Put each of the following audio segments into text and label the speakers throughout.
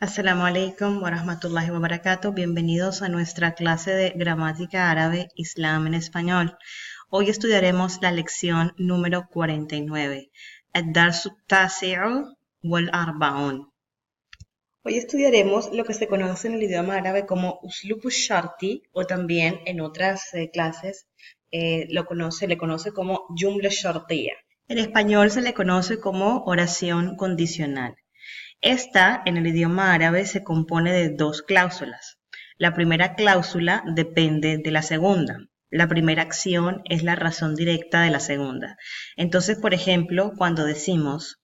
Speaker 1: Assalamu alaikum wa rahmatullahi wa barakatuh. Bienvenidos a nuestra clase de gramática árabe Islam en español. Hoy estudiaremos la lección número 49, الدرس التاسع والأربعون. Hoy estudiaremos lo que se conoce en el idioma árabe como uslub sharti o también en otras clases se le conoce como jumla shartiya. En español se le conoce como oración condicional. Esta, en el idioma árabe, se compone de dos cláusulas. La primera cláusula depende de la segunda. La primera acción es la razón directa de la segunda. Entonces, por ejemplo, cuando decimos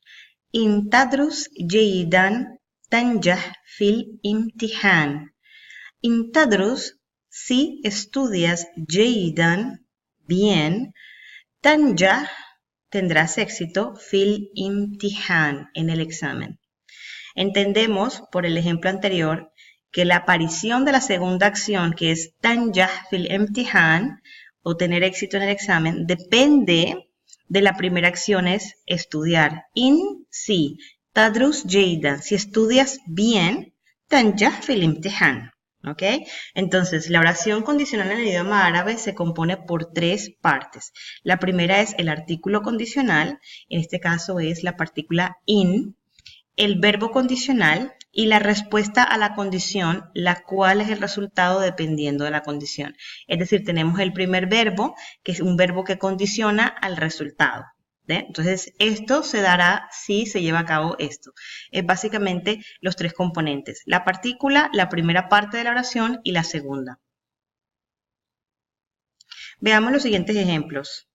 Speaker 1: In tadrus jayidan tanjah fil imtihan. In tadrus, si estudias jayidan, bien, tanjah, tendrás éxito fil imtihan, en el examen. Entendemos, por el ejemplo anterior, que la aparición de la segunda acción, que es tanjah fil imtihan, o tener éxito en el examen, depende de la primera acción, es estudiar. Si tadrus jayidan, si estudias bien, tanjah fil imtihan. ¿Ok? Entonces, la oración condicional en el idioma árabe se compone por tres partes. La primera es el artículo condicional, en este caso es la partícula in, el verbo condicional y la respuesta a la condición, la cual es el resultado dependiendo de la condición. Es decir, tenemos el primer verbo, que es un verbo que condiciona al resultado. ¿Ve? Entonces, esto se dará si se lleva a cabo esto. Es básicamente los tres componentes. La partícula, la primera parte de la oración y la segunda. Veamos los siguientes ejemplos.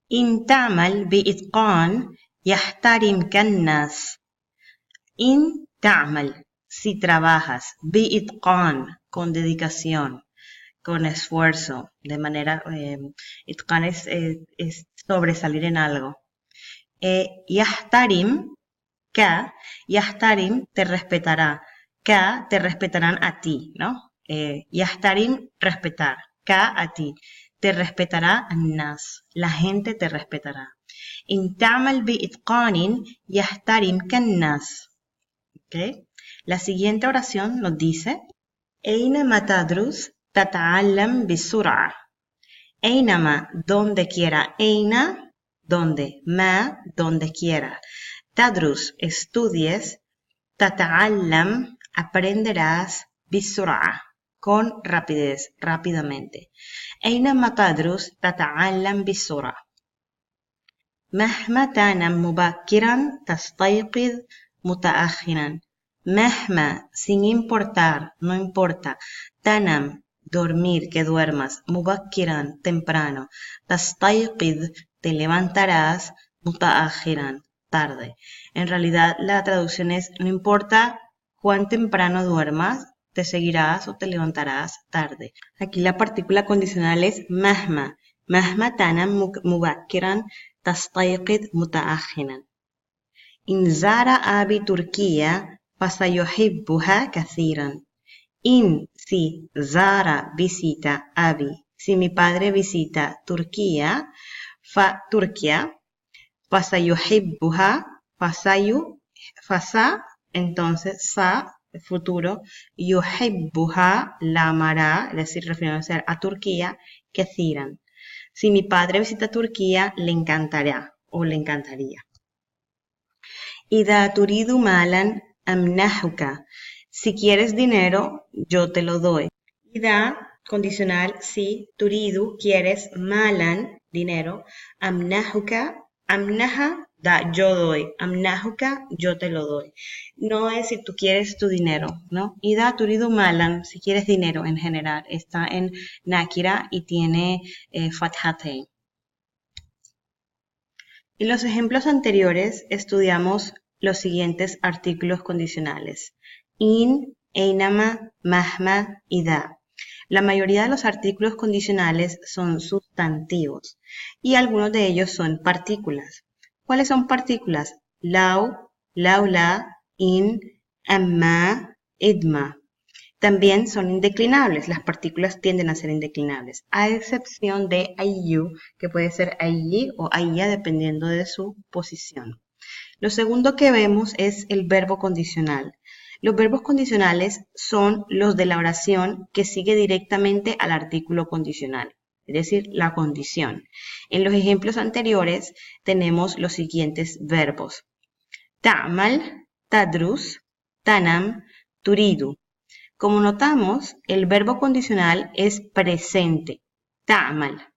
Speaker 1: In ta'mal bi'itqan yahtarim kannas. In ta'mal, si trabajas, bi'itqan, con dedicación, con esfuerzo, de manera, itqan es sobresalir en algo. Yahtarim, yahtarim te respetará, te respetarán a ti, ¿no? Yahtarim, respetar, a ti, te respetará nas, la gente te respetará. In ta'mal bi'itqanin yahtarim kannas. ¿Okay? La siguiente oración nos dice Aynama tadrus tata'allam bisur'a. Aynama, donde quiera. Ayna, donde. Ma, donde quiera. Tadrus, estudies. Tata'allam, aprenderás. Bisur'a, con rapidez, rápidamente. Aynama tadrus tata'allam bisur'a. Mahma tanam mubakkiran tastayqidh mutaakhiran. Mahma, sin importar, no importa. Tanam, dormir, que duermas. Mubakkiran, temprano. Tastayqidh, te levantarás. Mutaakhiran, tarde. En realidad la traducción es, no importa cuán temprano duermas, te seguirás o te levantarás tarde. Aquí la partícula condicional es mahma. Mahma tanam mubakkiran tastayqidh mutaakhiran. In zara abi Turquía, fasayuhibbuha kathiran. In, si, zara, visita, abi. Si mi padre visita Turquía, Turquía, fasayuhibbuha, entonces, futuro, yuhibbuha, la amará, es decir, refiriéndose a Turquía, kathiran. Si mi padre visita Turquía, le encantará o le encantaría. Ida turidu malan amnahuka. Si quieres dinero, yo te lo doy. Ida, condicional, si, turidu, quieres, malan, dinero, amnahuka, amnaha, da, yo doy, amnahuka, yo te lo doy. No es si tú quieres tu dinero, ¿no? Ida turidu malan, si quieres dinero en general, está en nakira y tiene fathatein. En los ejemplos anteriores estudiamos los siguientes artículos condicionales. In, einama, mahma, ida. La mayoría de los artículos condicionales son sustantivos y algunos de ellos son partículas. ¿Cuáles son partículas? Lau, laula, in, amma, idma. También son indeclinables, las partículas tienden a ser indeclinables, a excepción de ayu, que puede ser ayi o ayya dependiendo de su posición. Lo segundo que vemos es el verbo condicional. Los verbos condicionales son los de la oración que sigue directamente al artículo condicional, es decir, la condición. En los ejemplos anteriores tenemos los siguientes verbos. Ta'mal, tadrus, tanam, turidu. Como notamos, el verbo condicional es presente. Ta'mal,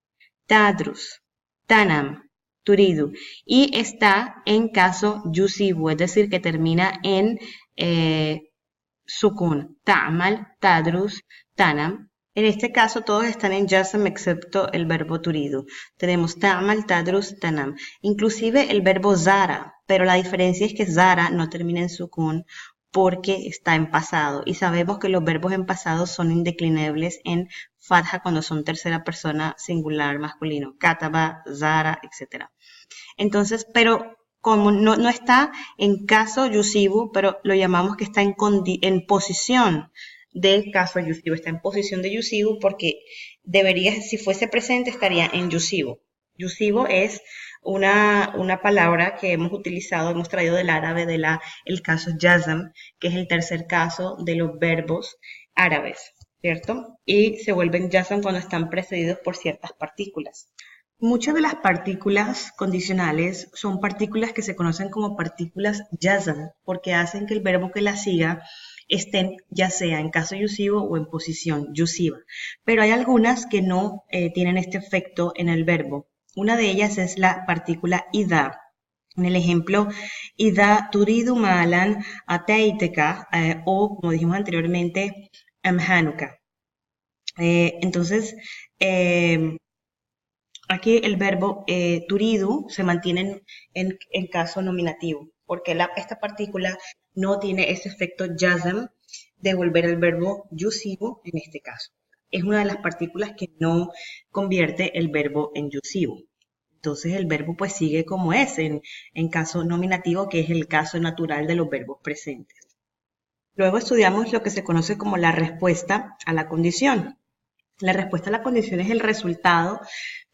Speaker 1: tadrus, tanam, turidu. Y está en caso yusibu, es decir, que termina en sukun. Ta'mal, tadrus, tanam. En este caso todos están en jazm excepto el verbo turidu. Tenemos ta'mal, tadrus, tanam. Inclusive el verbo zara, pero la diferencia es que zara no termina en sukun porque está en pasado. Y sabemos que los verbos en pasado son indeclinables en fatha cuando son tercera persona singular masculino. Kataba, zara, etc. Entonces, pero como no está en caso yusibu, pero lo llamamos que está en posición del caso yusibu. Está en posición de yusibu porque debería, si fuese presente, estaría en yusibu. Yusibu es una palabra que hemos utilizado, hemos traído del árabe el caso jazm, que es el tercer caso de los verbos árabes, ¿cierto? Y se vuelven jazm cuando están precedidos por ciertas partículas. Muchas de las partículas condicionales son partículas que se conocen como partículas jazm, porque hacen que el verbo que las siga estén ya sea en caso yusivo o en posición yusiva. Pero hay algunas que no tienen este efecto en el verbo. Una de ellas es la partícula ida. En el ejemplo, ida turidu malan ataiteka, o como dijimos anteriormente, amhanuka. Entonces, aquí el verbo turidu se mantiene en caso nominativo, porque esta partícula no tiene ese efecto jazm de volver el verbo yusivo en este caso. Es una de las partículas que no convierte el verbo en yusivo. Entonces el verbo pues sigue como es en caso nominativo, que es el caso natural de los verbos presentes. Luego estudiamos lo que se conoce como la respuesta a la condición. La respuesta a la condición es el resultado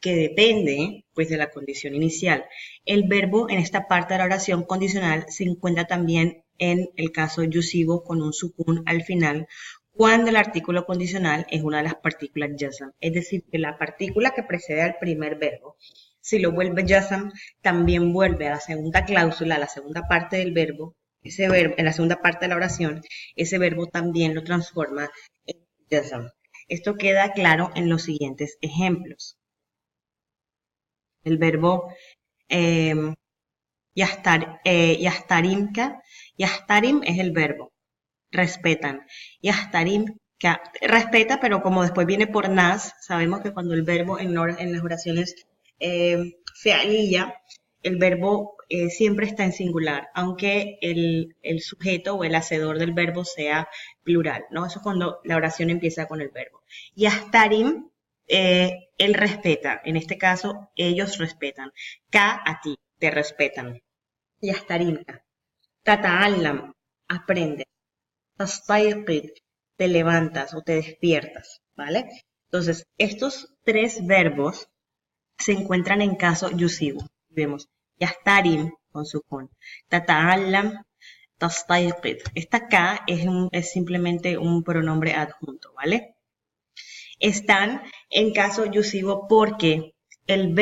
Speaker 1: que depende pues, de la condición inicial. El verbo en esta parte de la oración condicional se encuentra también en el caso yusivo con un sukun al final, cuando el artículo condicional es una de las partículas jazm. Es decir, que la partícula que precede al primer verbo, si lo vuelve jazm, también vuelve a la segunda cláusula, a la segunda parte del verbo, ese verbo, en la segunda parte de la oración, ese verbo también lo transforma en jazm. Esto queda claro en los siguientes ejemplos. El verbo yastarimka, yastarim es el verbo, respetan. Yastarimka, respeta, pero como después viene por nas, sabemos que cuando el verbo en las oraciones fealilla, el verbo siempre está en singular, aunque el sujeto o el hacedor del verbo sea plural, ¿no? Eso es cuando la oración empieza con el verbo. Yastarim, él respeta, en este caso, ellos respetan. Ka, a ti, te respetan. Yastarimka. Tata'allam, aprende. Tastayqid, te levantas o te despiertas, ¿vale? Entonces, estos tres verbos se encuentran en caso yusivo. Vemos yastarim con sukun, tata'allam, tastayqid. Esta K es simplemente un pronombre adjunto, ¿vale? Están en caso yusivo porque el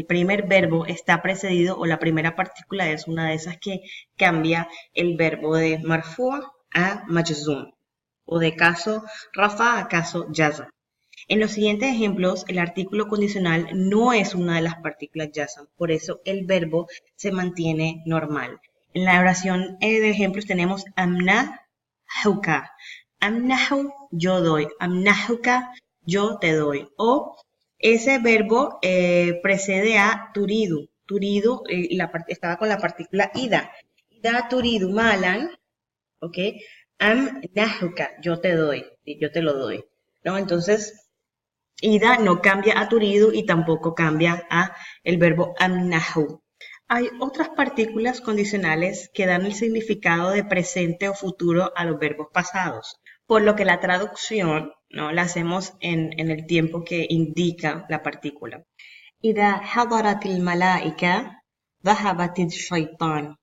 Speaker 1: primer verbo está precedido o la primera partícula es una de esas que cambia el verbo de marfu' a majzum o de caso rafa a caso jazm. En los siguientes ejemplos, el artículo condicional no es una de las partículas jazm, por eso el verbo se mantiene normal. En la oración de ejemplos tenemos amnahuka. Amnahu, yo doy. Amnahuka, yo te doy. O ese verbo precede a turidu. Turidu estaba con la partícula ida. Ida turidu malan, ¿ok? Amnahuka, yo te doy. Yo te lo doy. ¿No? Entonces, ida no cambia a turidu y tampoco cambia a el verbo amnahu. Hay otras partículas condicionales que dan el significado de presente o futuro a los verbos pasados, por lo que la traducción, ¿no?, la hacemos en el tiempo que indica la partícula. Ida hadaratil malaika, dhahabatil shaitan.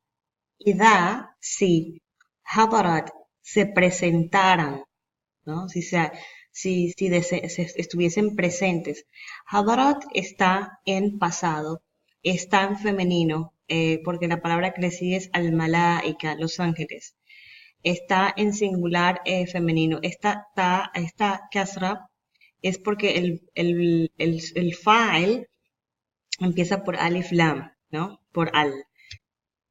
Speaker 1: Ida, si, hadarat, se presentaran, ¿no? Si estuviesen presentes. Hadarat está en pasado, está en femenino, porque la palabra que le sigue es al-malaika, los ángeles. Está en singular femenino. Esta kasra es porque el fa'il empieza por alif lam, ¿no? Por al.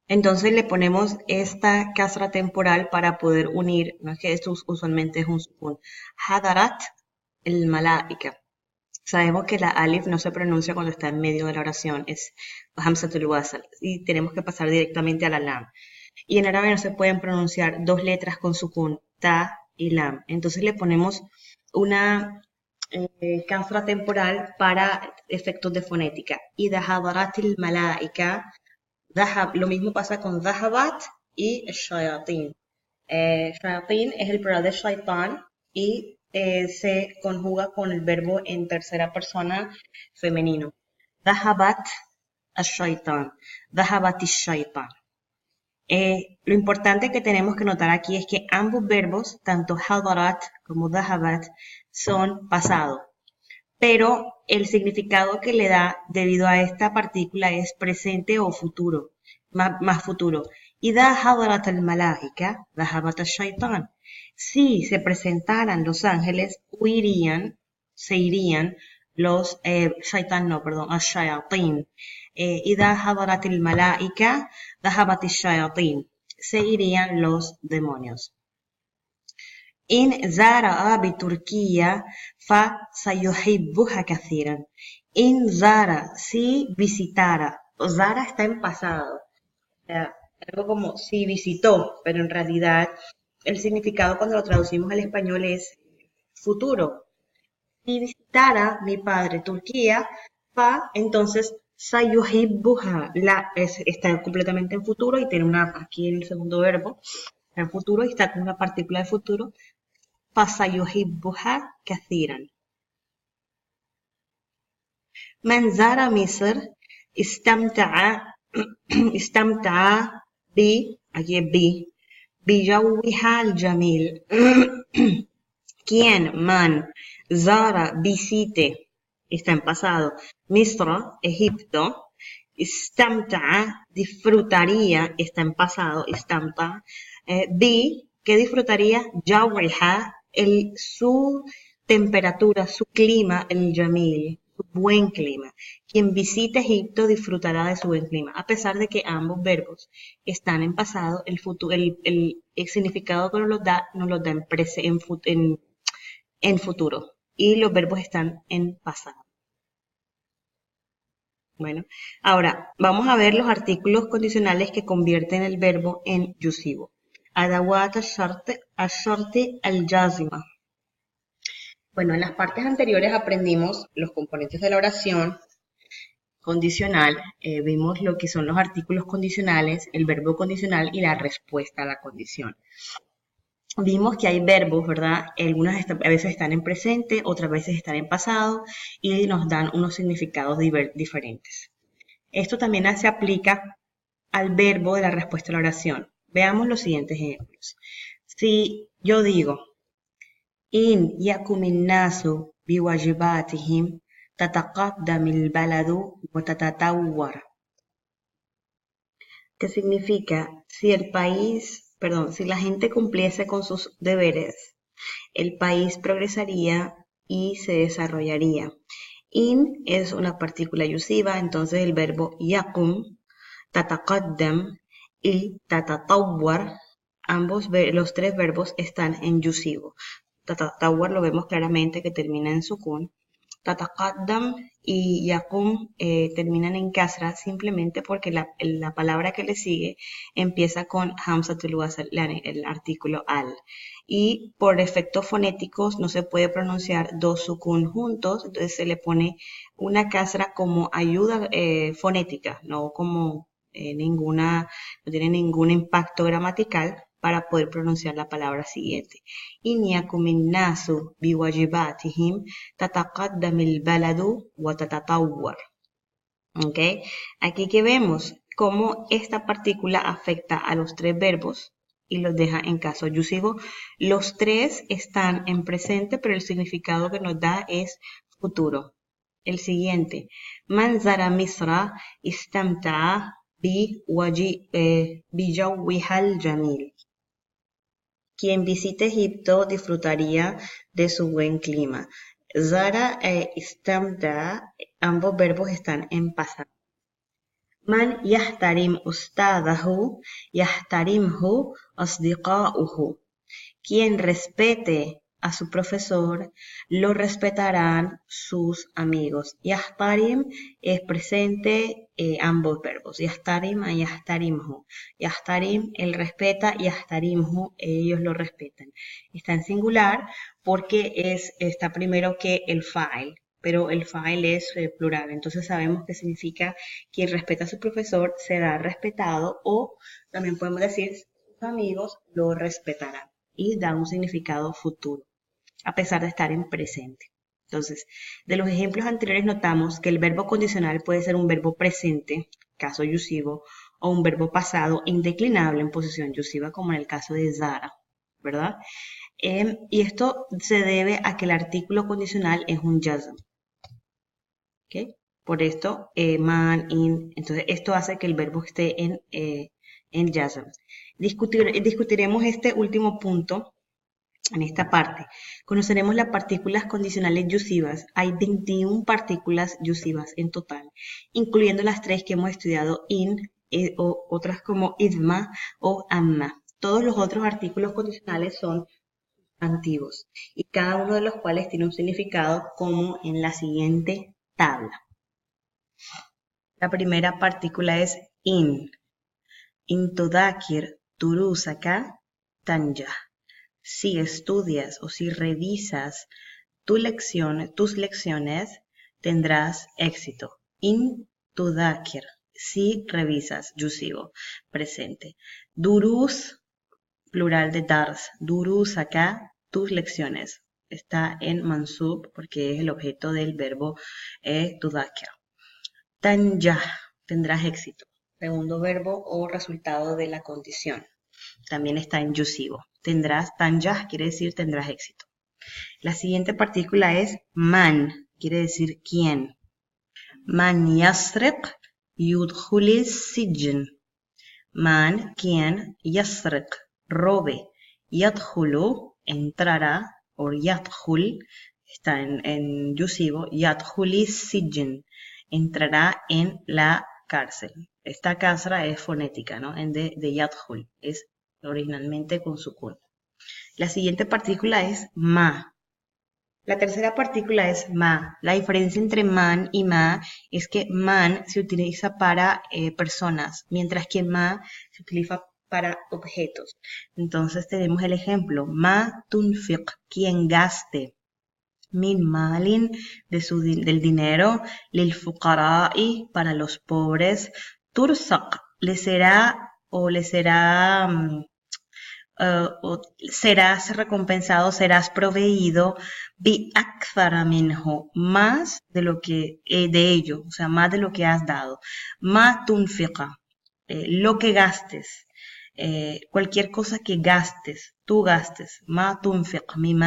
Speaker 1: Entonces le ponemos esta kasra temporal para poder unir, no es que esto usualmente es un sukun. Hadarat el malaika. Sabemos que la alif no se pronuncia cuando está en medio de la oración, es hamzatul wasl, y tenemos que pasar directamente a la lam. Y en árabe no se pueden pronunciar dos letras con sukun, ta y lam. Entonces le ponemos una kasra temporal para efectos de fonética. Y hadarat malaika. Lo mismo pasa con dhahabat y shayatin. Shayatin es el plural de shaitan y se conjuga con el verbo en tercera persona femenino. Dhahabat ash-shaitan. Dhahabat ash-shaitan. Lo importante que tenemos que notar aquí es que ambos verbos, tanto hadarat como dhahabat, son pasado. Pero el significado que le da debido a esta partícula es presente o futuro, más futuro. إذا حضرت الملائكة ذهبت الشيطان. Si se presentaran los ángeles, se irían los, shaitan no, perdón, الشياطين. إذا حضرت الملائكة ذهبت الشياطين. Se irían los demonios. إن زار بتركيا فسيحبها كثيرا. إن زار, si visitara. Zara está en pasado. Algo como si visitó, pero en realidad el significado cuando lo traducimos al español es futuro. Si visitara mi padre Turquía, entonces sayuhibbuha, está completamente en futuro y tiene aquí en el segundo verbo, en futuro y está con una partícula de futuro. فسيحبها كثيرا. من زار مصر استمتع بجوها الجميل. Quien, man, zara, visite, está en pasado, Misra, Egipto, istamta'a, disfrutaría, está en pasado, istamta, ¿qué disfrutaría? Jawiha, su temperatura, su clima, el Yamil, su buen clima. Quien visite Egipto disfrutará de su buen clima, a pesar de que ambos verbos están en pasado, el significado que nos los da en futuro, y los verbos están en pasado. Bueno, ahora vamos a ver los artículos condicionales que convierten el verbo en yusivo. Adawat al-sharti al-jazima. Bueno, en las partes anteriores aprendimos los componentes de la oración condicional, vimos lo que son los artículos condicionales, el verbo condicional y la respuesta a la condición. Vimos que hay verbos, ¿verdad? Algunas a veces están en presente, otras veces están en pasado y nos dan unos significados diferentes. Esto también se aplica al verbo de la respuesta a la oración. Veamos los siguientes ejemplos. Si yo digo, in yakumin nasu biwajibatihim tataqaddamil baladu wa tatatawwar. ¿Qué significa? Si la gente cumpliese con sus deberes, el país progresaría y se desarrollaría. In es una partícula yusiva, entonces el verbo yakum, tataqaddam y tatatawwar, los tres verbos están en yusivo. Tatatawwar lo vemos claramente que termina en sukun. Tataqaddam y yakum terminan en kasra simplemente porque la palabra que le sigue empieza con hamzatul wasl, el artículo al. Y por efectos fonéticos no se puede pronunciar dos sukun juntos, entonces se le pone una kasra como ayuda fonética, no como no tiene ningún impacto gramatical para poder pronunciar la palabra siguiente. In yakumin nasu biwajibatihim tataqaddamil baladu wa tatatawwar. ¿Ok? Aquí que vemos cómo esta partícula afecta a los tres verbos y los deja en caso yusivo. Los tres están en presente, pero el significado que nos da es futuro. El siguiente, Man zara Misra istamta'a bijawwiha al-jamil. Quien visite Egipto disfrutaría de su buen clima. Zara e istamta'a, ambos verbos están en pasado. Man yahtarim ustadahu, yahtarimhu asdiqa'uhu. Quien respete a su profesor, lo respetarán sus amigos. Yahtarim es presente, ambos verbos. Yahtarim a yahtarimhu. Yahtarim, él respeta, yahtarimhu, ellos lo respetan. Está en singular porque está primero que el fa'il, pero el fa'il es plural. Entonces sabemos que significa quien respeta a su profesor será respetado, o también podemos decir sus amigos lo respetarán, y da un significado futuro, a pesar de estar en presente. Entonces, de los ejemplos anteriores notamos que el verbo condicional puede ser un verbo presente, caso yusivo, o un verbo pasado indeclinable en posición yusiva, como en el caso de Zara, ¿verdad? Y esto se debe a que el artículo condicional es un jazm. ¿Okay? Por esto, man, in, entonces esto hace que el verbo esté en jazm. Discutiremos este último punto en esta parte. Conoceremos las partículas condicionales yusivas. Hay 21 partículas yusivas en total, incluyendo las 3 que hemos estudiado, in, o otras como idma o amma. Todos los otros artículos condicionales son sustantivos, y cada uno de los cuales tiene un significado, como en la siguiente tabla. La primera partícula es in. In tudakir durusaka tanjah. Si estudias o si revisas tus lecciones, tendrás éxito. In tudakir. Si revisas, yusivo, presente. Durus, plural de dars. Durus acá, tus lecciones. Está en mansub porque es el objeto del verbo tudakir. Tanjah, tendrás éxito. Segundo verbo o resultado de la condición. También está en yusivo. Tendrás, tanjah quiere decir tendrás éxito. La siguiente partícula es man, quiere decir quién. Man yasriq yudkhulis sijin. Man, quien, yasriq, robe. Yadkhulu, entrará, o yadkhul, está en yusivo. Yadkhulis sijin, entrará en la cárcel. Esta kasra es fonética, ¿no? De yadkhul, es originalmente con sukun. La siguiente partícula es ma. La tercera partícula es ma. La diferencia entre man y ma es que man se utiliza para personas, mientras que ma se utiliza para objetos. Entonces tenemos el ejemplo, ma tunfiq, quien gaste, min malin, del dinero, lil fuqara'i, para los pobres, tursaq, serás recompensado, serás proveído, bi akthara minhu, más de lo que, de ello, o sea, más de lo que has dado. Ma tunfiqa, lo que gastes, cualquier cosa que gastes, tú gastes. Ma tunfiq min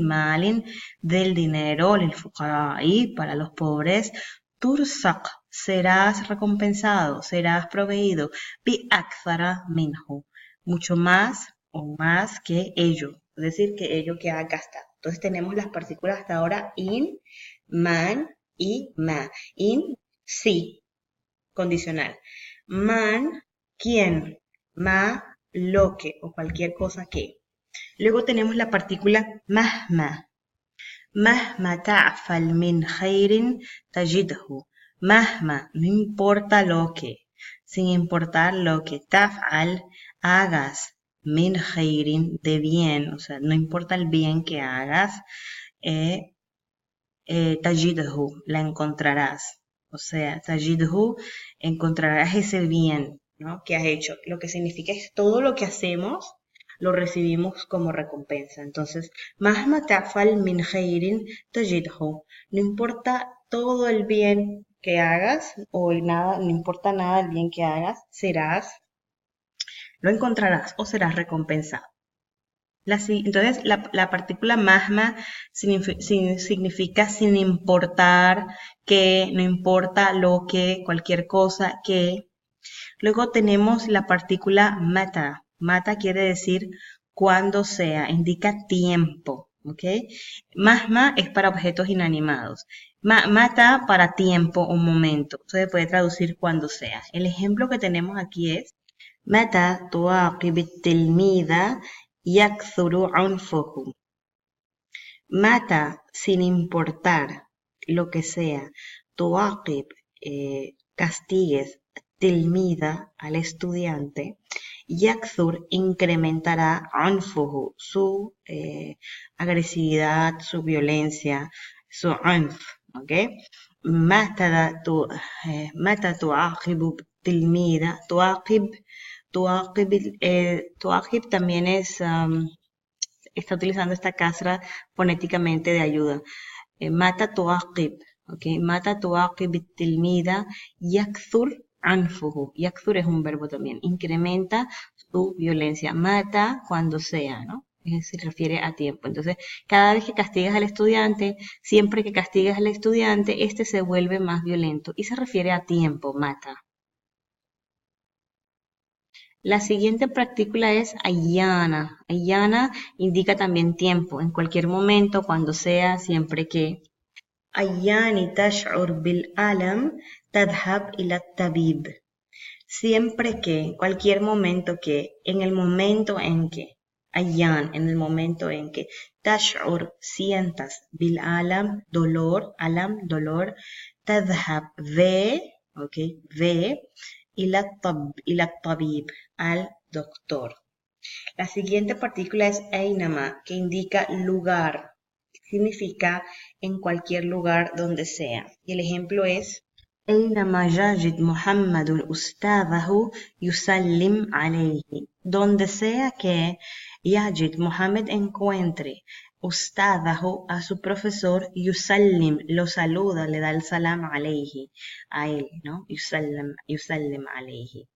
Speaker 1: malin, del dinero, lil fuqara'i, para los pobres. Tursaq, serás recompensado, serás proveído, bi akthara minhu, mucho más o más que ello, es decir, que ello que ha gastado. Entonces tenemos las partículas hasta ahora in, man y ma. In, sí, condicional. Man, quién. Ma, lo que o cualquier cosa que. Luego tenemos la partícula mahma. Mahma ta'fal min khairin tajidhu. Mahma, no importa lo que, sin importar lo que, taf'al, hagas, min khairin, de bien, o sea, no importa el bien que hagas, tajidhu, la encontrarás. O sea, tajidhu, encontrarás ese bien, ¿no?, que has hecho. Lo que significa es todo lo que hacemos lo recibimos como recompensa. Entonces, mahma ta'fal min khairin tajidhu, no importa todo el bien que hagas o nada, no importa nada el bien que hagas, lo encontrarás o serás recompensado. Entonces, la partícula mahma significa sin importar que, no importa lo que, cualquier cosa que. Luego tenemos la partícula mata. Mata quiere decir cuando sea, indica tiempo, ¿ok? Mahma es para objetos inanimados. Mata para tiempo o momento. Se puede traducir cuando sea. El ejemplo que tenemos aquí es mata tuaqib التلميذ yakthuru anfuhu. Mata sin importar lo que sea. Tuaqib, castigues, tilmida al estudiante. Yakthur incrementará anfuhu, su agresividad, su violencia, su anf, ¿ok? Mata tuaqibu tilmida, tuaqib también está utilizando esta casra fonéticamente de ayuda. Mata tuaqib, ¿ok? Mata tuaqib tilmida yakthur anfuhu. Yakthur es un verbo también. Incrementa su violencia. Mata cuando sea, ¿no? Se refiere a tiempo. Entonces, cada vez que castigas al estudiante, siempre que castigas al estudiante, este se vuelve más violento y se refiere a tiempo, mata. La siguiente partícula es ayana. Ayana indica también tiempo, en cualquier momento, cuando sea, siempre que. Ayani tash'ur bil alam tadhab ila tabib. Siempre que, cualquier momento que, en el momento en que, ayan, en el momento en que, tash'ur, sientas, bil alam, dolor, alam, dolor, tadhab, ve, ok, ve, ila tabib, al doctor. La siguiente partícula es aynama, que indica lugar. Significa en cualquier lugar donde sea. Y el ejemplo es أينما يجد محمد أستاذه يسلم عليه. Donde sea que Yajid Muhammad encuentre ustadahu a su profesor, yusallim, lo saluda, le da el salam alayhi, a él, ¿no? Yusallim alayhi.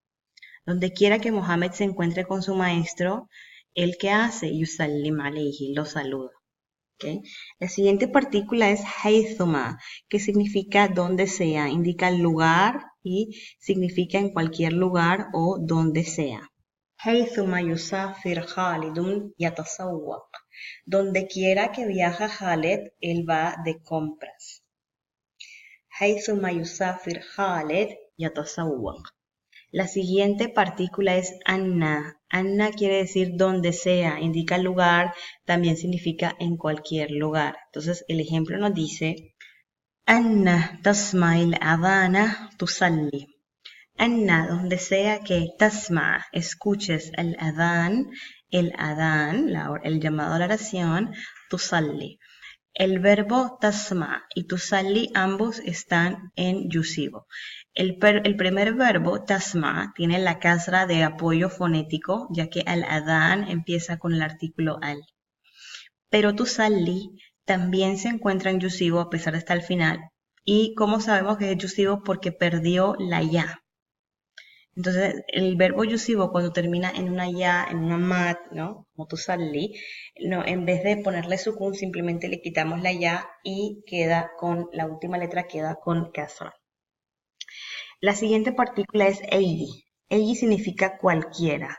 Speaker 1: Donde quiera que Muhammad se encuentre con su maestro, ¿el que hace? Yusallim alayhi, lo saluda. ¿Okay? La siguiente partícula es haythuma, que significa donde sea, indica el lugar y significa en cualquier lugar o donde sea. Haythuma yusafir Khalidun yatasawwaq. Donde quiera que viaja Khaled, él va de compras. Haythuma yusafir Khaled yatasawwaq. La siguiente partícula es anna. Anna quiere decir donde sea, indica el lugar, también significa en cualquier lugar. Entonces el ejemplo nos dice anna tasma'il adana tusalli. Anna, donde sea que tasma, escuches el adán, el llamado a la oración, tusalli. El verbo tasma y tusalli ambos están en yusivo. El primer verbo, tasma, tiene la casra de apoyo fonético, ya que al-adán empieza con el artículo al. Pero tusalli también se encuentra en yusivo a pesar de estar al final. ¿Y cómo sabemos que es yusivo? Porque perdió la ya. Entonces, el verbo yusivo cuando termina en una ya, en una mat, ¿no? Como tusalli, no, en vez de ponerle sukun, simplemente le quitamos la ya y queda con, la última letra queda con kasra. La siguiente partícula es eiji. Eiji significa cualquiera,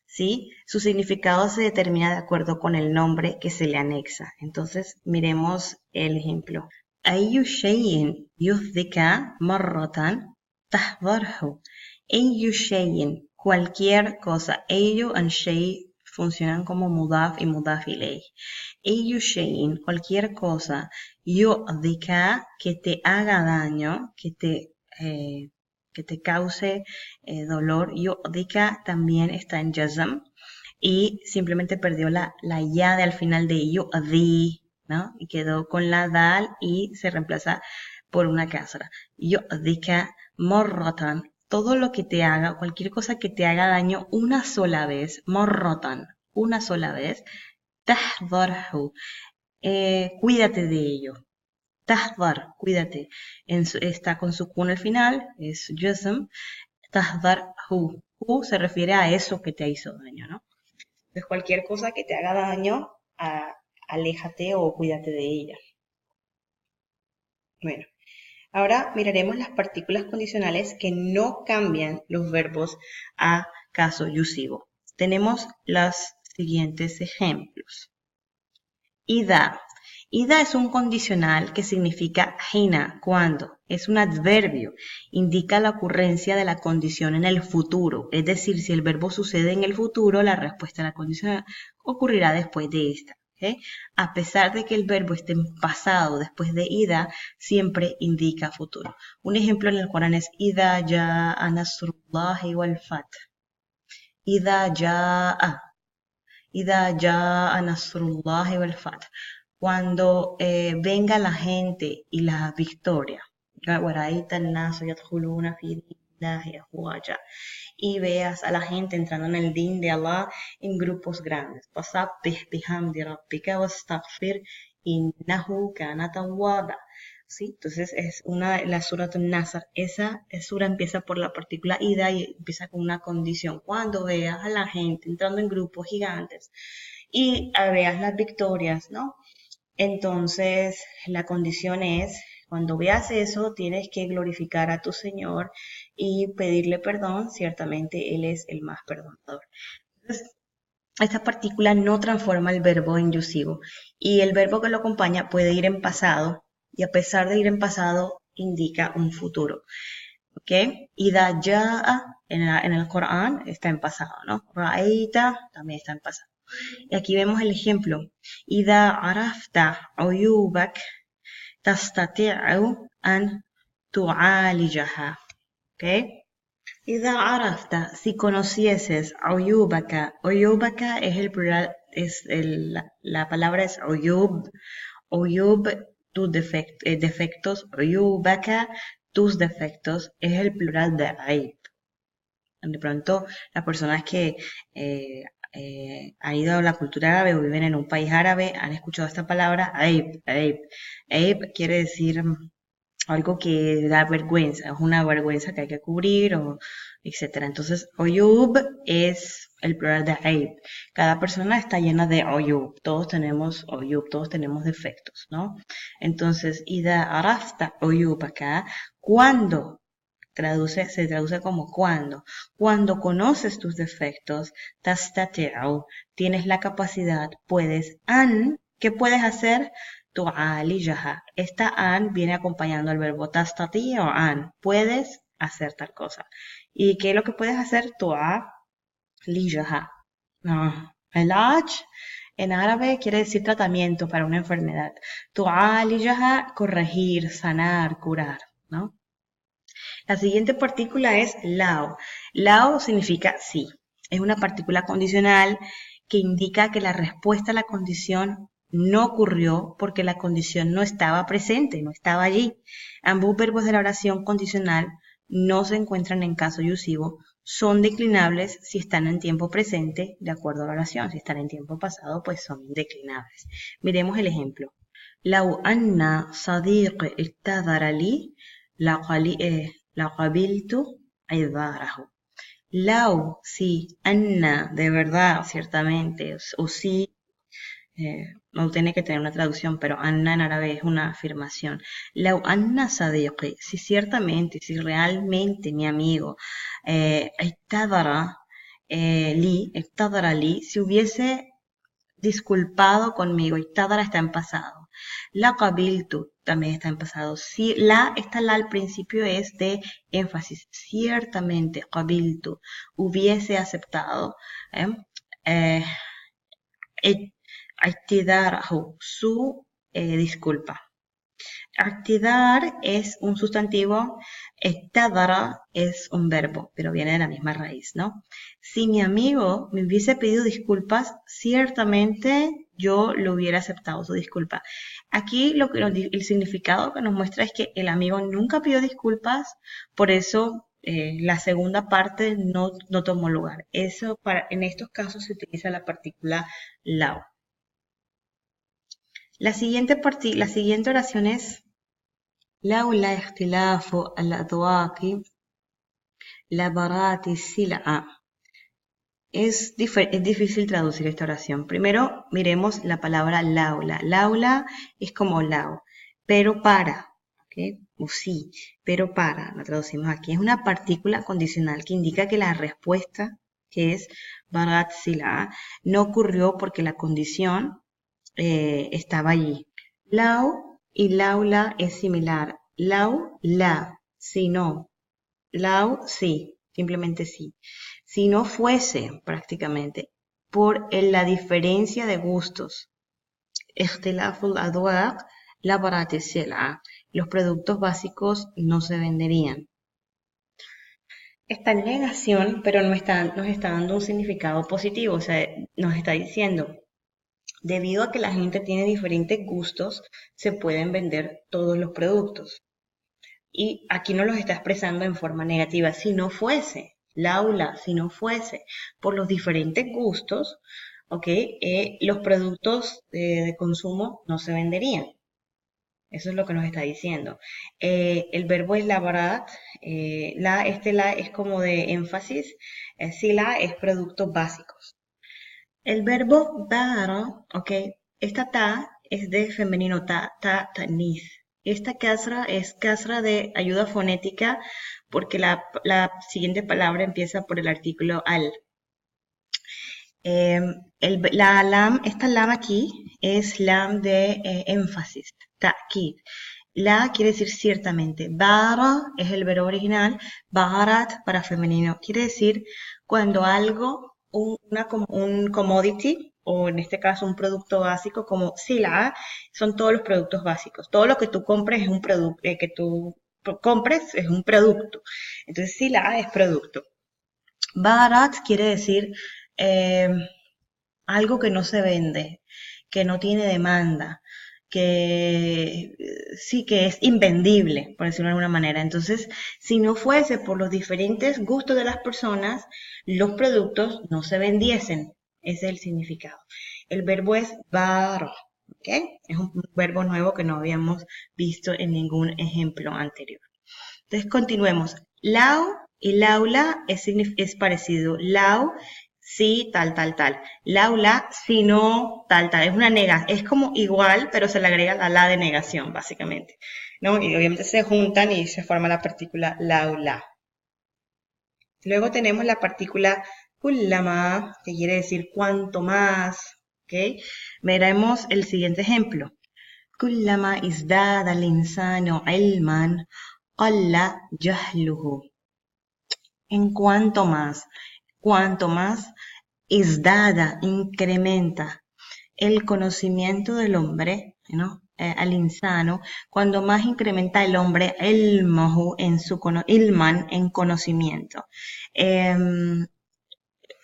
Speaker 1: ¿sí? Su significado se determina de acuerdo con el nombre que se le anexa. Entonces, miremos el ejemplo. Ayu shayin yuzdika marratan tahdharhu. Ayu shayin, cualquier cosa. Ayu and shay funcionan como mudaf y mudaf ilayh. Ayu shayin, cualquier cosa. Yuzdika, que te haga daño, que te cause dolor. Yu'dika también está en jazm y simplemente perdió la ya de al final de yu'di, ¿no? Y quedó con la dal y se reemplaza por una kasra. Yu'dika morrotan, todo lo que te haga, cualquier cosa que te haga daño una sola vez, morrotan, una sola vez, tahdharhu, cuídate de ello. Tahdhar, cuídate. Está con sukun al final, es jazm. Tahdharhu, Hu se refiere a eso que te hizo daño, ¿no? Entonces, cualquier cosa que te haga daño, aléjate o cuídate de ella. Bueno, ahora miraremos las partículas condicionales que no cambian los verbos a caso yusivo. Tenemos los siguientes ejemplos. Ida. Ida es un condicional que significa hina, cuando. Es un adverbio. Indica la ocurrencia de la condición en el futuro. Es decir, si el verbo sucede en el futuro, la respuesta a la condición ocurrirá después de esta. ¿Okay? A pesar de que el verbo esté en pasado después de ida, siempre indica futuro. Un ejemplo en el Corán es Ida ja'a nasrullahi wal fath. Ida ja'a. Ida ja'a nasrullahi wal fath. Cuando venga la gente y la victoria. Y veas a la gente entrando en el din de Allah en grupos grandes. Fasabbih bihamdi rabbika wastaghfir innahu kana tawwaba. ¿Sí? Entonces es la Surat An-Nasr. Esa sura empieza por la partícula ida y empieza con una condición. Cuando veas a la gente entrando en grupos gigantes y veas las victorias, ¿no? Entonces, la condición es, cuando veas eso, tienes que glorificar a tu Señor y pedirle perdón. Ciertamente Él es el más perdonador. Entonces, esta partícula no transforma el verbo en yusivo y el verbo que lo acompaña puede ir en pasado y a pesar de ir en pasado indica un futuro. ¿Ok? Ida ja'a en el Corán está en pasado, ¿no? Ra'aita también está en pasado. Y aquí vemos el ejemplo. إذا عرفت عيوبك تستطيع أن تعالجها. ¿Ok? إذا عرفت, si conocieses عيوبك. عيوبك es el plural, la palabra es عيوب. عيوب, tus defectos. عيوبك, tus defectos, es el plural de عيب. De pronto, las personas que han ido a la cultura árabe o viven en un país árabe han escuchado esta palabra, aib, aib. Aib quiere decir algo que da vergüenza, es una vergüenza que hay que cubrir, etc. Entonces, oyub es el plural de aib. Cada persona está llena de oyub. Todos tenemos oyub, todos tenemos defectos, ¿no? Entonces, ida arafta oyub acá, cuando se traduce como cuando. Cuando conoces tus defectos, tastati'u, tienes la capacidad, puedes, ¿qué puedes hacer? Tu'alijaha. Esta an viene acompañando al verbo tastati o puedes hacer tal cosa. ¿Y qué es lo que puedes hacer? Tu'alijaha. No. Elaj en árabe quiere decir tratamiento para una enfermedad. Tu'alijaha, corregir, sanar, curar, ¿no? La siguiente partícula es lao. Lao significa sí. Es una partícula condicional que indica que la respuesta a la condición no ocurrió porque la condición no estaba presente, no estaba allí. Ambos verbos de la oración condicional no se encuentran en caso yusivo, son declinables si están en tiempo presente, de acuerdo a la oración. Si están en tiempo pasado, pues son declinables. Miremos el ejemplo. لو أن صديقي اعتذر لي لقبلت عذاره. Lau, sí, Anna, de verdad, ciertamente, o sí, no tiene que tener una traducción, pero Anna en árabe es una afirmación. Lau Anna Sadiqi, si ciertamente, si realmente mi amigo, Ittadara li, si hubiese disculpado conmigo, Ittadara está en pasado. La qabiltu también está en pasado. Si esta la al principio es de énfasis. Ciertamente, qabiltu, hubiese aceptado. I'tidarahu, su disculpa. I'tidar es un sustantivo, ittadara es un verbo, pero viene de la misma raíz, ¿no? Si mi amigo me hubiese pedido disculpas, ciertamente yo lo hubiera aceptado su disculpa. Aquí el significado que nos muestra es que el amigo nunca pidió disculpas, por eso la segunda parte no tomó lugar. Eso en estos casos se utiliza la partícula lao. La siguiente oración es لولا اختلاف الأذواق labarat sil'a. Es difícil traducir esta oración. Primero miremos la palabra laula. Laula es como lao, pero para, ¿ok? O sí, pero para, la traducimos aquí. Es una partícula condicional que indica que la respuesta, que es barat sil'a, no ocurrió porque la condición estaba allí. Lau y laula es similar. Lau, la, si no. Lau, sí, simplemente sí. Si no fuese, prácticamente, por la diferencia de gustos. اختلاف الأذواق لبرات السلعة. Los productos básicos no se venderían. Está en negación, pero nos está dando un significado positivo. O sea, nos está diciendo, debido a que la gente tiene diferentes gustos, se pueden vender todos los productos. Y aquí nos los está expresando en forma negativa. Si no fuese, Laula, si no fuese por los diferentes gustos, ¿ok? Los productos de consumo no se venderían. Eso es lo que nos está diciendo. El verbo es labarat. La es como de énfasis. Sila es productos básicos. El verbo bara, ¿ok? Esta ta es de femenino, tanis. Esta kasra es kasra de ayuda fonética porque la siguiente palabra empieza por el artículo al. Esta lam aquí es lam de énfasis, ta'kid. La quiere decir ciertamente. Bara es el verbo original, barat para femenino. Quiere decir cuando algo, un commodity, o en este caso un producto básico como sila, son todos los productos básicos. Todo lo que tú compres es un producto, es un producto. Entonces sila es producto. Barat quiere decir algo que no se vende, que no tiene demanda, que sí que es invendible, por decirlo de alguna manera. Entonces, si no fuese por los diferentes gustos de las personas, los productos no se vendiesen. Ese es el significado. El verbo es baro, ¿ok? Es un verbo nuevo que no habíamos visto en ningún ejemplo anterior. Entonces, continuemos. Lau y laula es parecido. Lau, sí, tal. Laula, si no, tal. Es una es como igual, pero se le agrega la de negación, básicamente, ¿no? Y obviamente se juntan y se forma la partícula laula. Luego tenemos la partícula kullama, que quiere decir cuanto más, ¿ok? Veremos el siguiente ejemplo. Kullama izdada al-insanu ilman, qalla jahluhu. En cuanto más, isdada, incrementa el conocimiento del hombre, ¿no? Al insano, cuando más incrementa el hombre ilmahu ilman en conocimiento.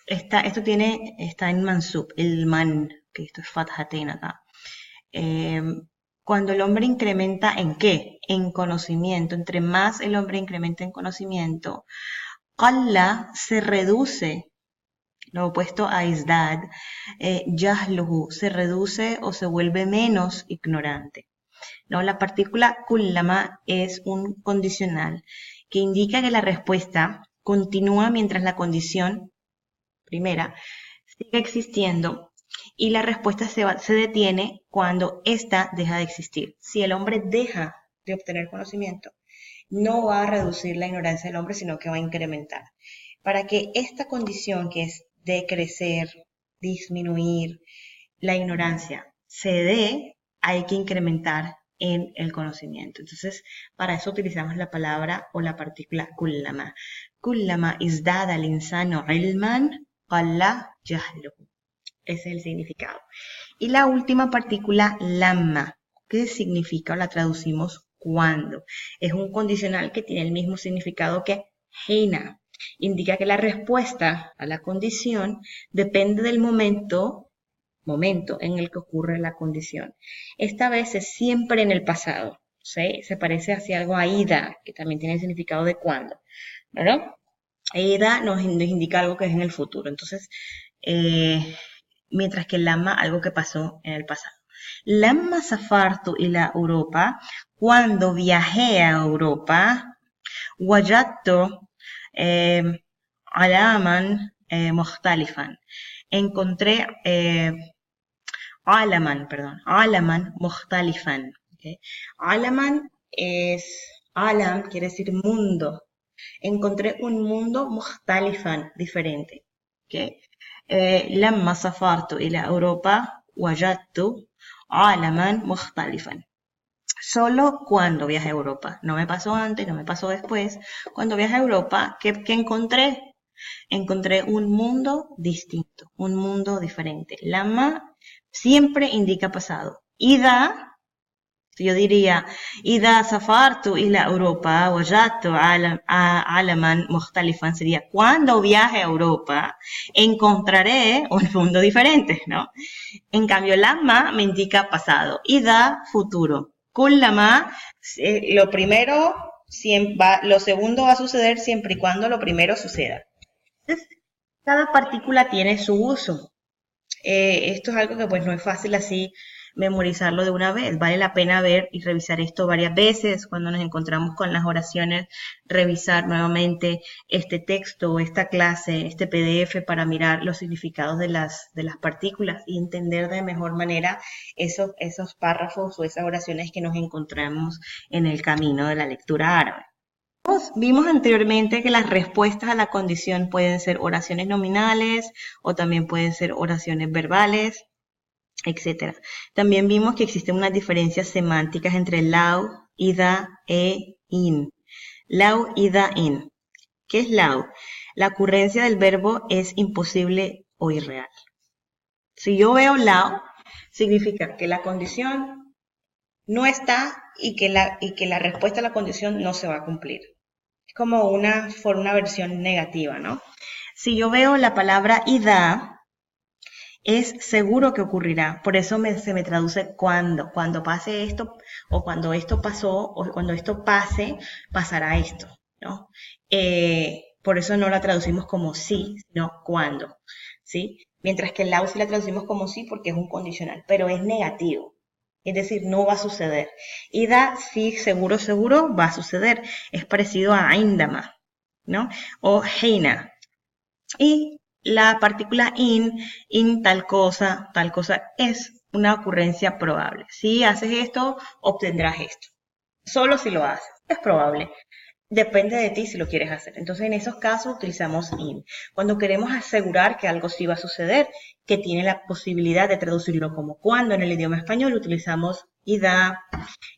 Speaker 1: Está en mansub, ilman, que esto es fathatain acá. Cuando el hombre incrementa ¿en qué? En conocimiento. Entre más el hombre incrementa en conocimiento, qalla se reduce, lo opuesto a izdad, jahluhu se reduce o se vuelve menos ignorante. ¿No? La partícula kullama es un condicional que indica que la respuesta continúa mientras la condición primera sigue existiendo y la respuesta se detiene cuando ésta deja de existir. Si el hombre deja de obtener conocimiento, no va a reducir la ignorancia del hombre, sino que va a incrementar. Para que esta condición que es de crecer, disminuir la ignorancia se dé, hay que incrementar en el conocimiento. Entonces, para eso utilizamos la palabra o la partícula kullama. Kullama izdada al-insanu ilman, qalla jahluhu. Ese es el significado. Y la última partícula, lamma, ¿qué significa o la traducimos cuando? Es un condicional que tiene el mismo significado que hina. Indica que la respuesta a la condición depende del momento en el que ocurre la condición. Esta vez es siempre en el pasado, ¿sí? Se parece hacia algo a ida, que también tiene el significado de cuándo, ¿verdad? Ida nos indica algo que es en el futuro. Entonces, mientras que lama, algo que pasó en el pasado. Lamma safartu ila Europa, cuando viajé a Europa, wajadtu علاما مختلفا. Encontré عالما مختلفا. Okay. عالما es, alam quiere decir mundo. Encontré un mundo مختلفا, diferente. Okay. لما سافرت إلى أوروبا وجدت عالما مختلفا. Solo cuando viajé a Europa. No me pasó antes, no me pasó después. Cuando viajé a Europa, ¿qué encontré? Encontré un mundo distinto, un mundo diferente. Lama siempre indica pasado. Ida, yo diría, إذا سافرت إلى أوروبا وجدت عالما مختلفا, sería cuando viaje a Europa encontraré un mundo diferente, ¿no? En cambio, lama me indica pasado. Ida, futuro. Kullama, lo segundo va a suceder siempre y cuando lo primero suceda. Entonces, cada partícula tiene su uso. Esto es algo que pues no es fácil así memorizarlo de una vez. Vale la pena ver y revisar esto varias veces cuando nos encontramos con las oraciones, revisar nuevamente este texto, esta clase, este PDF para mirar los significados de las partículas y entender de mejor manera esos párrafos o esas oraciones que nos encontramos en el camino de la lectura árabe. Vimos anteriormente que las respuestas a la condición pueden ser oraciones nominales o también pueden ser oraciones verbales, etc. También vimos que existen unas diferencias semánticas entre lau, ida e in. Lau, ida, in. ¿Qué es lau? La ocurrencia del verbo es imposible o irreal. Si yo veo lau, significa que la condición no está y que la respuesta a la condición no se va a cumplir. Es como una versión negativa, ¿no? Si yo veo la palabra ida, es seguro que ocurrirá. Por eso se me traduce cuando pase esto, o cuando esto pasó, o cuando esto pase, pasará esto, ¿no? Por eso no la traducimos como sí, sino cuando, ¿sí? Mientras que el lau sí la traducimos como sí porque es un condicional, pero es negativo. Es decir, no va a suceder. Ida, sí, seguro va a suceder. Es parecido a indama, ¿no? O heina. Y la partícula in tal cosa, es una ocurrencia probable. Si haces esto, obtendrás esto. Solo si lo haces. Es probable. Depende de ti si lo quieres hacer. Entonces, en esos casos utilizamos in. Cuando queremos asegurar que algo sí va a suceder, que tiene la posibilidad de traducirlo como cuando en el idioma español utilizamos ida.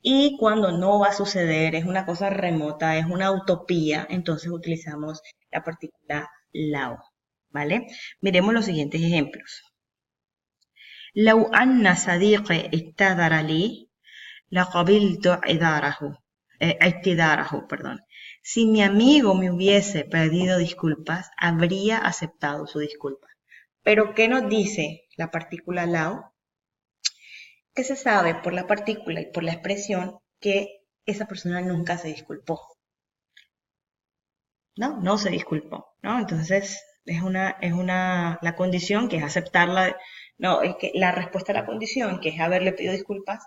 Speaker 1: Y cuando no va a suceder, es una cosa remota, es una utopía, entonces utilizamos la partícula lau. ¿Vale? Miremos los siguientes ejemplos. لو أن صديقي اعتذر لي لقبلت اعتذاره, perdón. Si mi amigo me hubiese pedido disculpas, habría aceptado su disculpa. Pero, ¿qué nos dice la partícula lau? Que se sabe por la partícula y por la expresión que esa persona nunca se disculpó. No se disculpó, ¿no? Entonces, la condición que es aceptarla, es que la respuesta a la condición, que es haberle pedido disculpas,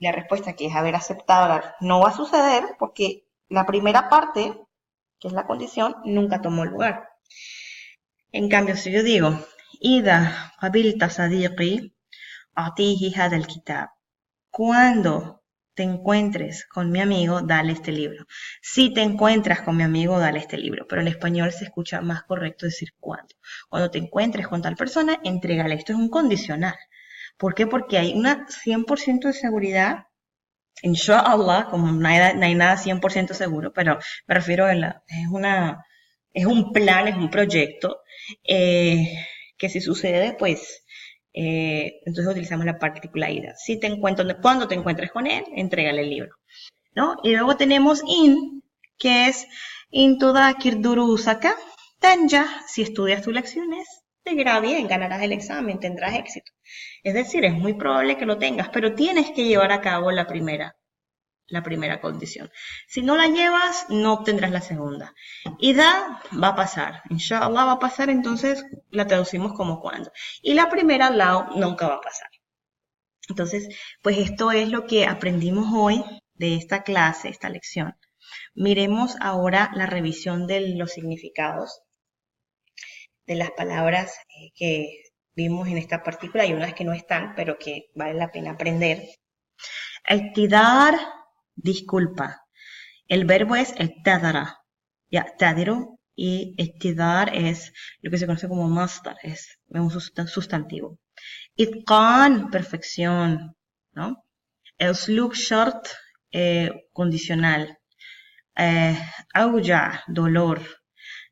Speaker 1: la respuesta que es haber aceptado, no va a suceder porque la primera parte, que es la condición, nunca tomó lugar. En cambio, si yo digo, Ida qabilta sadiqi, atihi hada al-kitab. Cuando te encuentres con mi amigo, dale este libro. Si te encuentras con mi amigo, dale este libro. Pero en español se escucha más correcto decir cuándo. Cuando te encuentres con tal persona, entrégale. Esto es un condicional. ¿Por qué? Porque hay una 100% de seguridad. Inshallah, como no hay nada 100% seguro, pero me refiero a es un plan, es un proyecto, que si sucede, pues, entonces utilizamos la partícula ida. Cuando te encuentres con él, entrégale el libro, ¿no? Y luego tenemos in, que es in tudakir durusaka tanja. Si estudias tus lecciones, te irá bien, ganarás el examen, tendrás éxito. Es decir, es muy probable que lo tengas, pero tienes que llevar a cabo la primera condición. Si no la llevas, no obtendrás la segunda. Ida va a pasar, inshallah va a pasar, entonces la traducimos como cuando. Y la primera, lau, nunca va a pasar. Entonces, pues esto es lo que aprendimos hoy de esta clase, esta lección. Miremos ahora la revisión de los significados de las palabras que vimos en esta partícula. Hay unas que no están, pero que vale la pena aprender. Ektidar, disculpa. El verbo es ektadara, ya'tadiru, y ektidar es lo que se conoce como masdar, es un sustantivo. Itqan, perfección, ¿no? Uslub shart, condicional. Auja, dolor.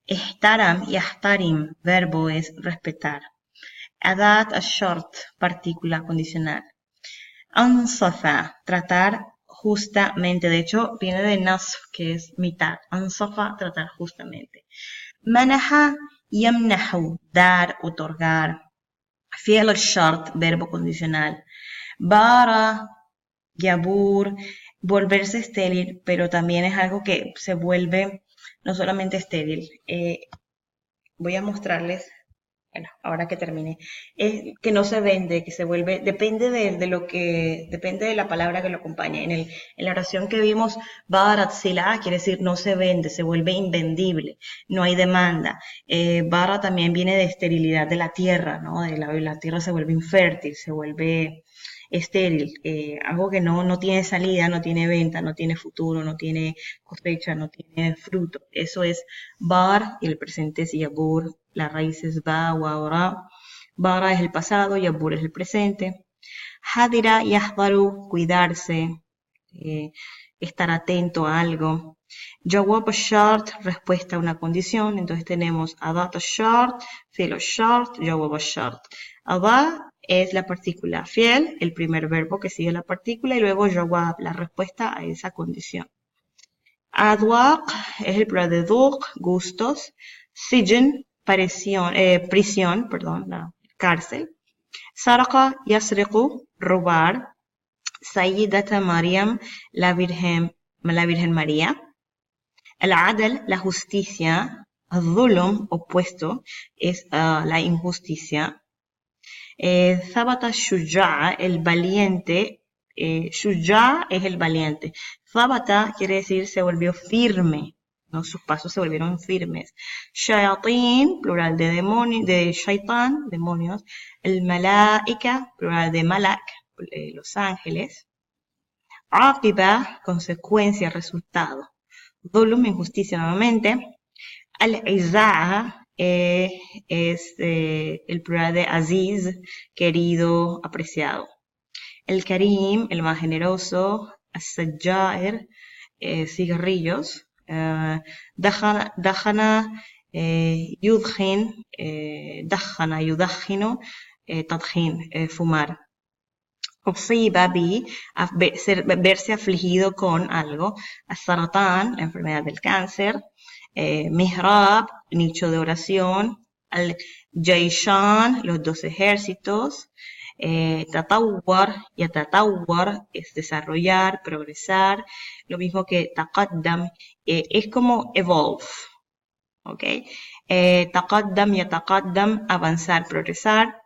Speaker 1: Ihtaram y ahtarim, verbo es respetar. Adat ashart, partícula condicional. Ansafa, tratar justamente. De hecho, viene de nasf, que es mitad. Ansafa, tratar justamente. Manaha, yamnahu, dar, otorgar. Fi'l al-shart, verbo condicional. Bara, yabur, volverse estéril, pero también es algo que se vuelve no solamente estéril. Voy a mostrarles, bueno, ahora que termine, es que no se vende, que se vuelve, depende depende de la palabra que lo acompaña. En la oración que vimos, barat sila, quiere decir no se vende, se vuelve invendible, no hay demanda. Bara también viene de esterilidad de la tierra, ¿no? La tierra se vuelve infértil, se vuelve estéril, algo que no tiene salida, no tiene venta, no tiene futuro, no tiene cosecha, no tiene fruto. Eso es bar, y el presente es yabur, la raíz es ba, wa, bara es el pasado, yabur es el presente. Hadira, yahdaru, cuidarse, estar atento a algo. Jawab al-shart, respuesta a una condición. Entonces tenemos adat al-shart, fi'l al-shart, jawab al-shart. Adat es la partícula fiel, el primer verbo que sigue la partícula, y luego jawab, la respuesta a esa condición. Adwaq es el plural de duq, gustos. Sijn, prisión, la cárcel. Saraqa, yasriqu, robar. Sayyidata Maryam, la Virgen María. Al-adl, la justicia. Al-zulum, opuesto, es la injusticia. Thabata Shuja'a, el valiente. Shuja'a es el valiente. Thabata quiere decir se volvió firme, ¿no? Sus pasos se volvieron firmes. Shayatin, plural de demonio, de shaitan, demonios. El malaika, plural de malak, los ángeles. Aqiba, consecuencia, resultado. Dhulum, injusticia nuevamente. Al-Iza'a es el plural de aziz, querido, apreciado. El Karim, el más generoso. As-Sajjair, cigarrillos. Dajana, yudhin, dajana, yudajino, tadjin, fumar. Usiba bi, verse afligido con algo. As-Saratán, la enfermedad del cáncer. Mihrab, nicho de oración. Al-Jaishan, los 2 ejércitos. Tatawwar, yatatawwar, es desarrollar, progresar. Lo mismo que taqaddam, es como evolve. ¿Ok? Taqaddam, yataqaddam, avanzar, progresar.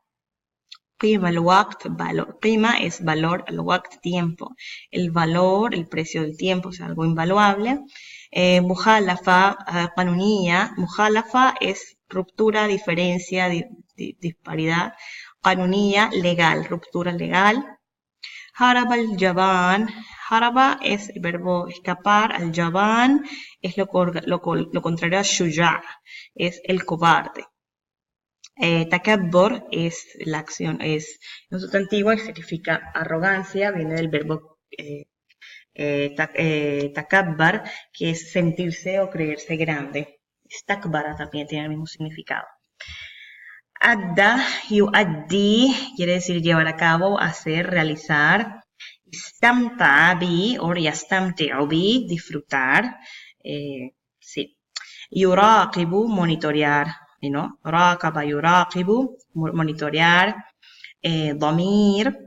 Speaker 1: Qima al-waqt, valor. Qima es valor, al-waqt, tiempo. El valor, el precio del tiempo, es algo invaluable. Mukhalafa, qanuniya. Mukhalafa es ruptura, diferencia, disparidad. Qanuniya, legal, ruptura legal. Haraba al-jaban. Haraba es el verbo escapar. Al-jaban es lo contrario a shuja', es el cobarde. Takabbur es la acción, es un sustantivo y significa arrogancia, viene del verbo takabbar, que es sentirse o creerse grande. Istakbara también tiene el mismo significado. Adda, yuaddi, quiere decir llevar a cabo, hacer, realizar. Istamta'a bi, o yastamti'u bi, disfrutar. Sí. Yuraqibu, monitorear. ¿No? Raqaba, yuraqibu, monitorear. Dhamir,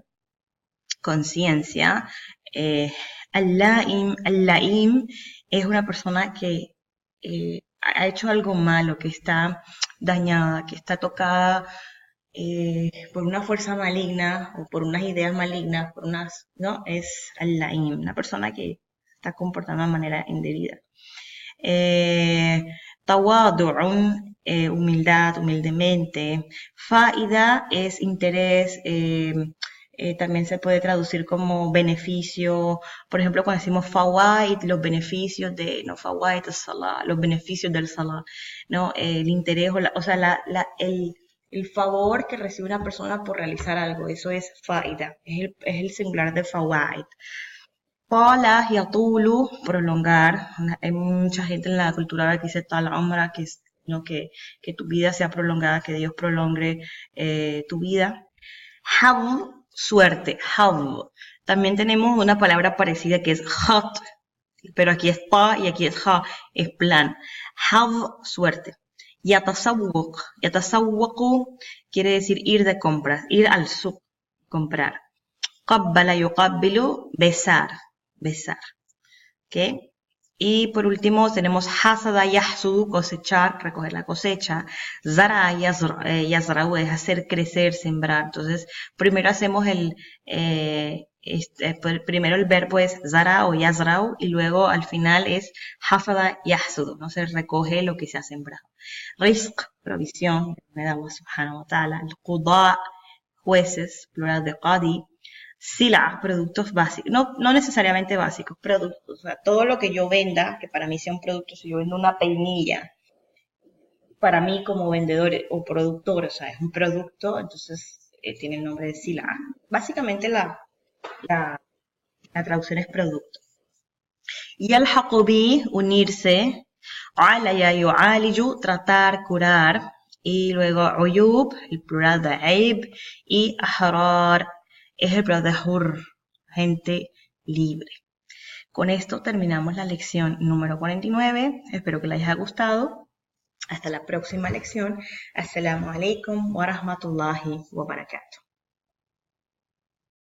Speaker 1: conciencia. Al-la'im es una persona que ha hecho algo malo, que está dañada, que está tocada por una fuerza maligna o por unas ideas malignas, ¿no? Es al-la'im, una persona que está comportando de manera indebida. Tawadu'un, humildad, humildemente. Fa'ida es interés, también se puede traducir como beneficio. Por ejemplo, cuando decimos fawaid, los beneficios de, no fawaid, los beneficios del salah, ¿no? El interés, o sea, el favor que recibe una persona por realizar algo, eso es fa'ida, es el singular de fawaid. Tala yatulu, prolongar. Hay mucha gente en la cultura árabe que dice tala umra, que es, ¿no? que tu vida sea prolongada, que Dios prolongue tu vida. Hadh, suerte, hadh. También tenemos una palabra parecida que es hat, pero aquí es ta y aquí es ha, es plan. Hadh, suerte. Yatasawwaq, yatasawwaqu quiere decir ir de compras, ir al suq, comprar. Qabbala yuqabbilu, besar, besar. ¿Ok? Y por último tenemos hasada yahsudu, cosechar, recoger la cosecha. Zara yazra'u es hacer crecer, sembrar. Entonces, primero hacemos primero el verbo es zara o yazra'u y luego al final es hasada yahsudu, ¿no? Se recoge lo que se ha sembrado. Rizq, provisión, me da Allah subhanahu wa ta'ala. El quda, jueces, plural de qadi. Sila, productos básicos, no necesariamente básicos, productos, o sea, todo lo que yo venda, que para mí sea un producto, si yo vendo una peinilla, para mí como vendedor o productor, o sea, es un producto, entonces tiene el nombre de Sila. Básicamente la traducción es producto. Y al Jacobi, unirse, alaya yu'aliju, tratar, curar, y luego uyub, el plural de aib, y ahrar, es el plural de hur, gente libre. Con esto terminamos la lección número 49. Espero que les haya gustado. Hasta la próxima lección. Assalamu alaikum wa rahmatullahi wa barakatuh.